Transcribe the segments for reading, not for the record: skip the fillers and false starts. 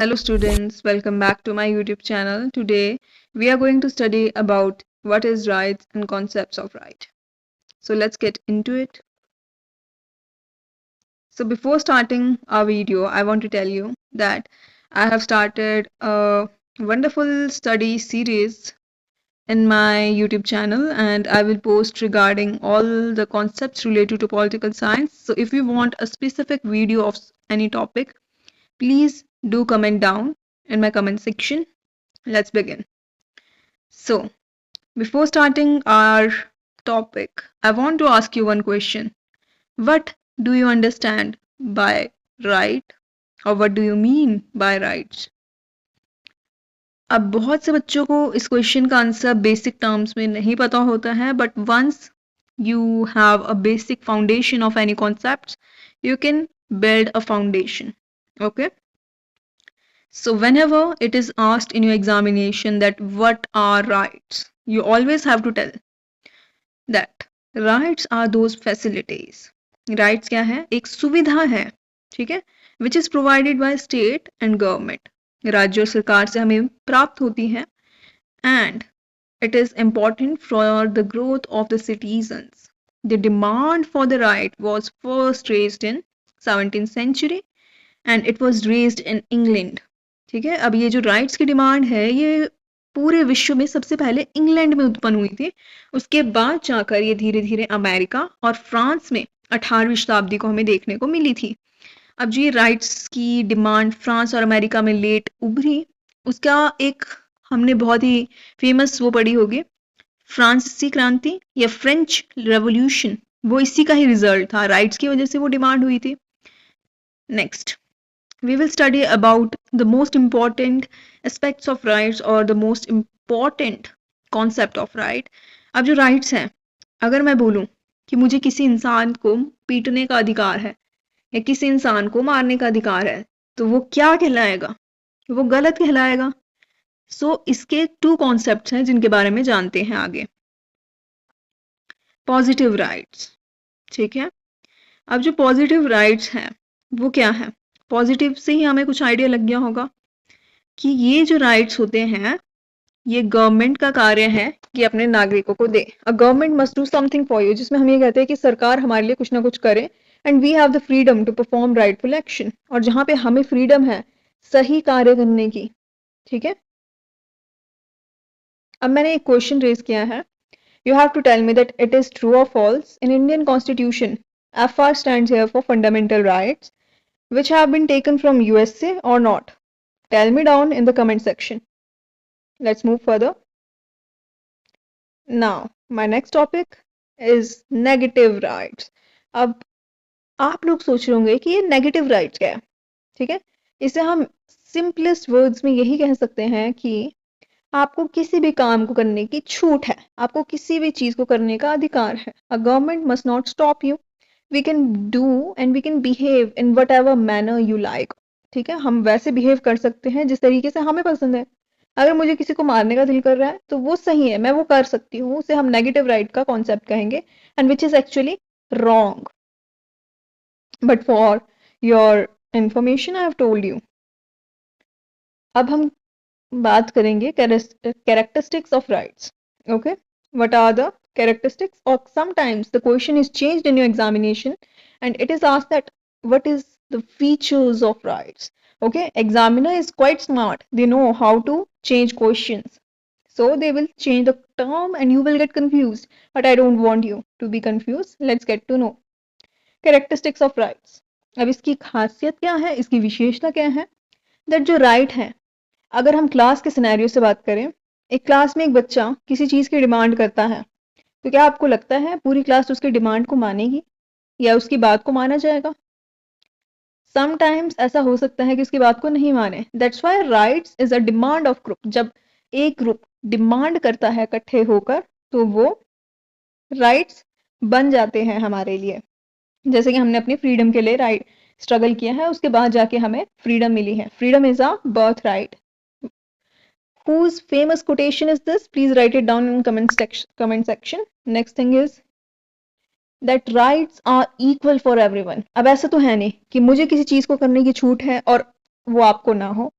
Hello students, welcome back to my YouTube channel. Today we are going to study about what is rights and concepts of right. So let's get into it. So before starting our video, I want to tell you that I have started a wonderful study series in my YouTube channel and I will post regarding all the concepts related to political science. So if you want a specific video of any topic, please do comment down in my comment section. Let's begin. So, before starting our topic, I want to ask you one question. What do you understand by right or what do you mean by rights? अब बहुत से बच्चों को इस question का answer basic terms में नहीं पता होता है but once you have a basic foundation of any concepts, you can build a foundation. Okay? So whenever it is asked in your examination that what are rights, you always have to tell that rights are those facilities. Rights क्या है? एक सुविधा है, ठीक है, which is provided by state and government. राज्य और सरकार से हमें प्राप्त होती है and it is important for the growth of the citizens. The demand for the right was first raised in 17th century and it was raised in England. ठीक है, अब ये जो राइट्स की डिमांड है ये पूरे विश्व में सबसे पहले इंग्लैंड में उत्पन्न हुई थी. उसके बाद जाकर ये धीरे धीरे अमेरिका और फ्रांस में 18वीं शताब्दी को हमें देखने को मिली थी. अब जो ये राइट्स की डिमांड फ्रांस और अमेरिका में लेट उभरी, उसका एक हमने बहुत ही फेमस वो पढ़ी होगी फ्रांसीसी क्रांति या फ्रेंच रेवोल्यूशन, वो इसी का ही रिजल्ट था. राइट्स की वजह से वो डिमांड हुई थी. Next we will study about the most important aspects of rights or the most important concept of right. अब जो rights हैं, अगर मैं बोलूं कि मुझे किसी इंसान को पीटने का अधिकार है या किसी इंसान को मारने का अधिकार है तो वो क्या कहलाएगा? वो गलत कहलाएगा. सो इसके टू कॉन्सेप्ट्स हैं जिनके बारे में जानते हैं आगे. पॉजिटिव राइट्स, ठीक है. अब जो पॉजिटिव राइट्स हैं वो क्या है? पॉजिटिव से ही हमें कुछ आइडिया लग गया होगा कि ये जो राइट्स होते हैं ये गवर्नमेंट का कार्य है कि अपने नागरिकों को दे. A government must do something for you, जिसमें हम ये कहते हैं कि सरकार हमारे लिए कुछ ना कुछ करे and we have the freedom to perform rightful action. और जहां पे हमें फ्रीडम है सही कार्य करने की, ठीक है. अब मैंने एक क्वेश्चन रेज किया है. You have to tell me that it is true or false. In Indian constitution FR stands here for fundamental rights which have been taken from USA or not. Tell me down in the comment section. Let's move further. Now, my next topic is negative rights. अब आप लोग सोच रहे होंगे कि ये negative rights क्या है, ठीक है. इसे हम सिंपलेस्ट वर्ड्स में यही कह सकते हैं कि आपको किसी भी काम को करने की छूट है, आपको किसी भी चीज को करने का अधिकार है. A government must not stop you. We can do and we can behave in whatever manner you like, ठीक है. हम वैसे बिहेव कर सकते हैं जिस तरीके से हमें पसंद है. अगर मुझे किसी को मारने का दिल कर रहा है तो वो सही है, मैं वो कर सकती हूँ. उसे हम नेगेटिव राइट का कॉन्सेप्ट कहेंगे and which is actually wrong. But for your information I have told you. अब हम बात करेंगे characteristics of rights. Okay, what are the characteristics? Or sometimes the question is changed in your examination and it is asked that what is the features of rights. Okay, examiner is quite smart, they know how to change questions, so they will change the term and you will get confused, but I don't want you to be confused. Let's get to know characteristics of rights. अब इसकी खासियत क्या है, इसकी विशेषता क्या है? that जो right है, अगर हम क्लास के सिनेरियो से बात करें, एक क्लास में एक बच्चा किसी चीज की डिमांड करता है तो क्या आपको लगता है पूरी क्लास उसकी डिमांड को मानेगी या उसकी बात को माना जाएगा? समटाइम्स ऐसा हो सकता है कि उसकी बात को नहीं माने. That's why rights is a demand of group. जब एक ग्रुप डिमांड करता है इकट्ठे होकर तो वो राइट्स बन जाते हैं हमारे लिए. जैसे कि हमने अपनी फ्रीडम के लिए राइट स्ट्रगल किया है, उसके बाद जाके हमें फ्रीडम मिली है. Freedom is a birth right. Whose famous quotation is this? Please write it down in comment section. Next thing is that rights are equal for everyone. अब ऐसा तो है नहीं कि मुझे किसी चीज को करने की छूट है और वो आपको ना हो.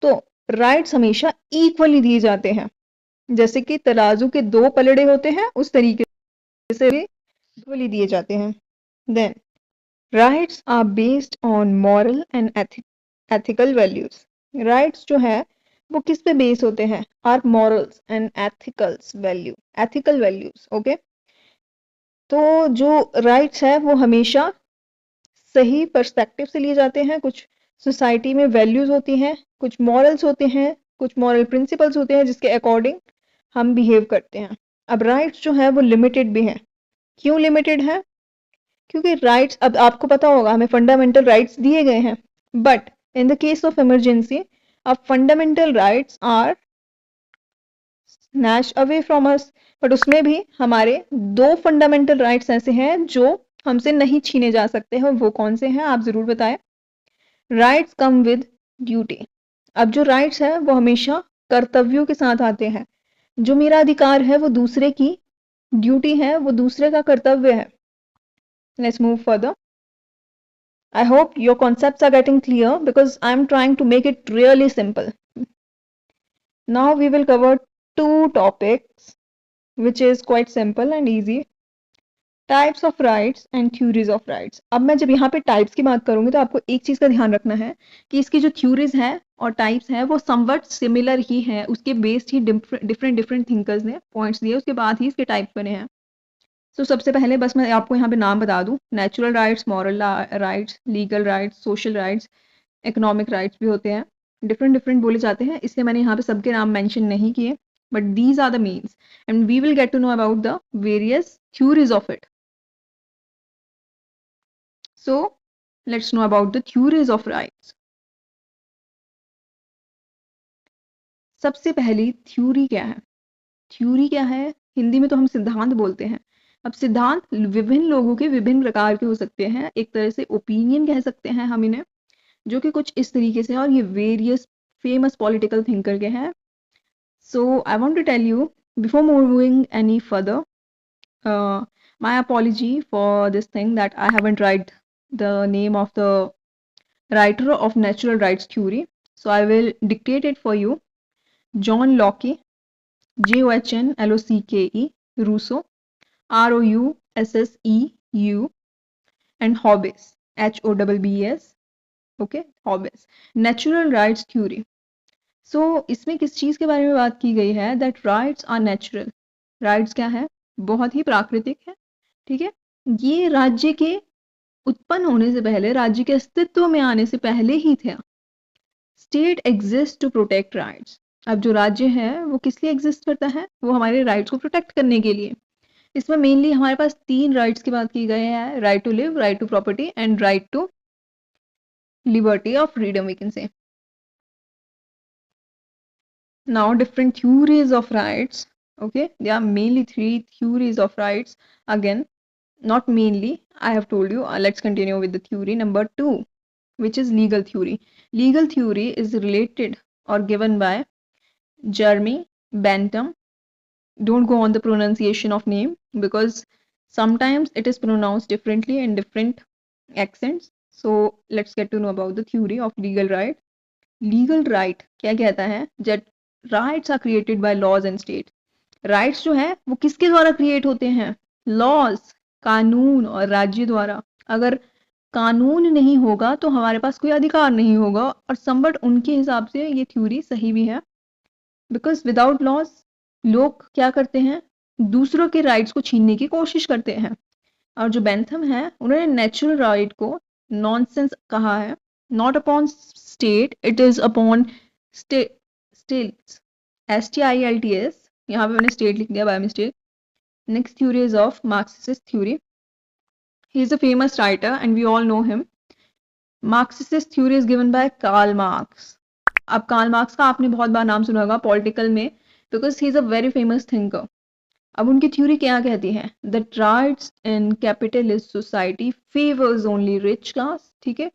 तो राइट्स हमेशा इक्वली दिए जाते हैं, जैसे कि तराजू के दो पलड़े होते हैं उस तरीके से इक्वली दिए जाते हैं। Then rights are based on moral and ethical values. Rights जो है वो किस पे बेस होते हैं? Are morals and ethical values. Okay, तो जो राइट्स है वो हमेशा सही पर्सपेक्टिव से लिए जाते हैं। कुछ सोसाइटी में वैल्यूज होती हैं, कुछ मॉरल्स होते हैं, कुछ मॉरल प्रिंसिपल्स होते हैं जिसके अकॉर्डिंग हम बिहेव करते हैं। अब राइट्स जो है वो लिमिटेड भी हैं। क्यों लिमिटेड है? क्योंकि राइट्स, अब आपको पता होगा हमें फंडामेंटल राइट्स दिए गए हैं, but in the case of emergency अब fundamental rights are snatch away from us. But उसमें भी हमारे दो फंडामेंटल राइट्स ऐसे हैं जो हमसे नहीं छीने जा सकते हैं। वो कौन से हैं आप जरूर बताएं। Rights come with duty. अब जो राइट्स है वो हमेशा कर्तव्यों के साथ आते हैं। जो मेरा अधिकार है वो दूसरे की ड्यूटी है, वो दूसरे का कर्तव्य है। Let's move further. I hope your concepts are getting clear because I'm trying to make it really simple. Now we will cover two topics which is quite simple and easy. Types of rights and theories of rights. अब मैं जब यहाँ पे types की बात करूँगी तो आपको एक चीज़ का ध्यान रखना है कि इसकी जो theories है और types है वो somewhat similar ही है। उसके based ही different thinkers ने points दिए, उसके बाद ही इसके types बने हैं। तो सबसे पहले बस मैं आपको यहाँ पे नाम बता दूं। Natural rights, moral rights, legal rights, social rights, economic rights भी होते हैं। डिफरेंट बोले जाते हैं, इसलिए मैंने यहाँ पे सबके नाम मेंशन नहीं किए, but these are the means and we will get to know about the various theories of it. So let's know about the theories of rights. सबसे पहली थ्योरी क्या है? थ्योरी क्या है? हिंदी में तो हम सिद्धांत बोलते हैं। अब सिद्धांत विभिन्न लोगों के विभिन्न प्रकार के हो सकते हैं। एक तरह से ओपिनियन कह सकते हैं हम इन्हें, जो कि कुछ इस तरीके से है और ये वेरियस फेमस पॉलिटिकल थिंकर के हैं। So I want to tell you before moving any further, my apology for this thing that I haven't write the name of the writer of natural rights theory. So I will dictate it for you. John Locke, John Rousseau, Rousseu, and Hobbes, Hobbes. Okay, Hobbes. Natural rights theory. So इसमें किस चीज़ के बारे में बात की गई है? That rights are natural. Rights क्या है? बहुत ही प्राकृतिक है। ठीक है, ये राज्य के उत्पन्न होने से पहले, राज्य के अस्तित्व में आने से पहले ही थे। State exist to protect rights. अब जो राज्य है वो किस लिए एग्जिस्ट करता है? वो हमारे राइट्स को प्रोटेक्ट करने के लिए। इसमें मेनली हमारे पास 3 राइट्स की बात की गई है: right to live, right to property and right to liberty or freedom, we can say. Now different theories of rights. Okay, there are mainly 3 theories of rights. Again, not mainly, I have told you. Let's continue with the theory number 2, which is legal theory. Legal theory is related or given by Jeremy Bentham. Don't go on the pronunciation of name because sometimes it is pronounced differently in different accents. So let's get to know about the theory of legal right. Legal right क्या कहता है? That rights are created by laws and state. Rights जो है वो किसके द्वारा create होते हैं? Laws, कानून और राज्य द्वारा। अगर कानून नहीं होगा तो हमारे पास कोई अधिकार नहीं होगा। और समबट उनके हिसाब से ये थ्योरी सही भी है, बिकॉज विदाउट लॉज लोग क्या करते हैं? दूसरों के राइट्स को छीनने की कोशिश करते हैं। और जो बेंथम है उन्होंने नेचुरल राइट को नॉनसेंस कहा है। Not upon state, it is upon states, STILTS। यहाँ पे मैंने स्टेट लिख दिया by mistake. Next theory is of Marxist theory. He is a famous writer and we all know him. Marxist theory is given by Karl Marx. अब Karl Marx का आपने बहुत बार नाम सुना होगा पॉलिटिकल में, because he is a very famous thinker. अब उनकी थ्योरी क्या कहती है? That rights in capitalist society favours only rich class. ठीक है,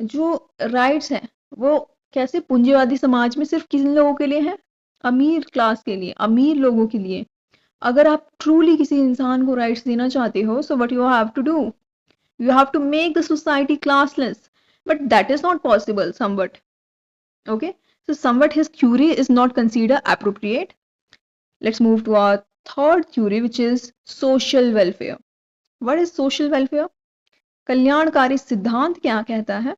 जो राइट्स हैं वो कैसे पूंजीवादी समाज में सिर्फ किन लोगों के लिए है? अमीर क्लास के लिए, अमीर लोगों के लिए। अगर आप ट्रूली किसी इंसान को राइट्स देना चाहते हो, so what you have to do? You have to make the society classless, but that is not possible somewhat. Okay, So somewhat his theory is not considered appropriate. Let's move to our third theory, which is social welfare. What is social welfare? कल्याणकारी सिद्धांत क्या कहता है?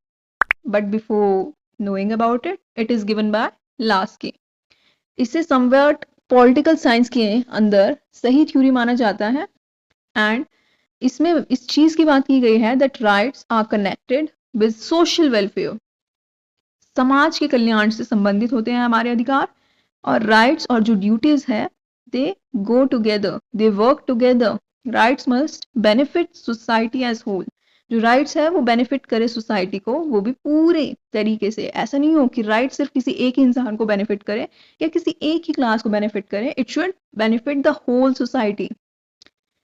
But before knowing about it, it is given by Lasky. इसे somewhat political science के अंदर सही theory माना जाता है एंड इसमें इस चीज की बात की गई है that rights are connected with social welfare. समाज के कल्याण से संबंधित होते हैं हमारे अधिकार, और राइट्स और जो ड्यूटीज है they go together, they work together. Rights must benefit society as whole. जो राइट्स है वो बेनिफिट करे सोसाइटी को, वो भी पूरे तरीके से. ऐसा नहीं हो कि राइट सिर्फ किसी एक ही इंसान को बेनिफिट करे या किसी एक ही क्लास को बेनिफिट करे. It should benefit the whole society.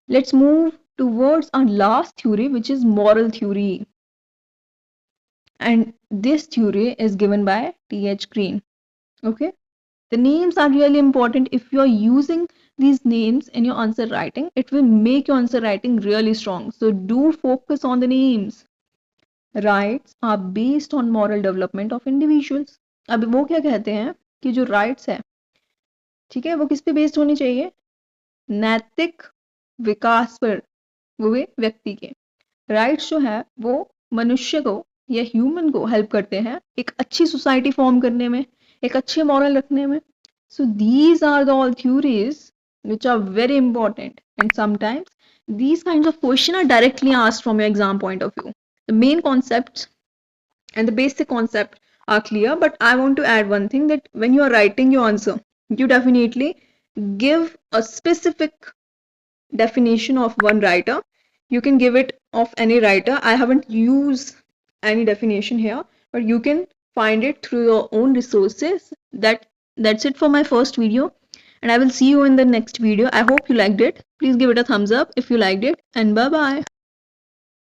Let's move towards our last theory which is moral theory, and this theory is given by T.H. Green. Okay, the names are really important. If you are using these names in your answer writing, it will make your answer writing really strong. So do focus on the names. Rights are based on moral development of individuals. अब वो क्या कहते हैं कि जो rights है, ठीक है, वो किस पे बेस्ड होनी चाहिए? नैतिक विकास पर, वो भी व्यक्ति के. राइट्स जो है वो मनुष्य को या ह्यूमन को हेल्प करते हैं एक अच्छी सोसाइटी फॉर्म करने में, एक अच्छे मॉरल रखने में. So these are the all theories which are very important, and sometimes these kinds of questions are directly asked from your exam point of view. The main concepts and the basic concept are clear, but I want to add one thing, that when you are writing your answer, you definitely give a specific definition of one writer. You can give it of any writer. I haven't used any definition here, but you can find it through your own resources. That's it for my first video, and I will see you in the next video. I hope you liked it. Please give it a thumbs up if you liked it, and bye bye.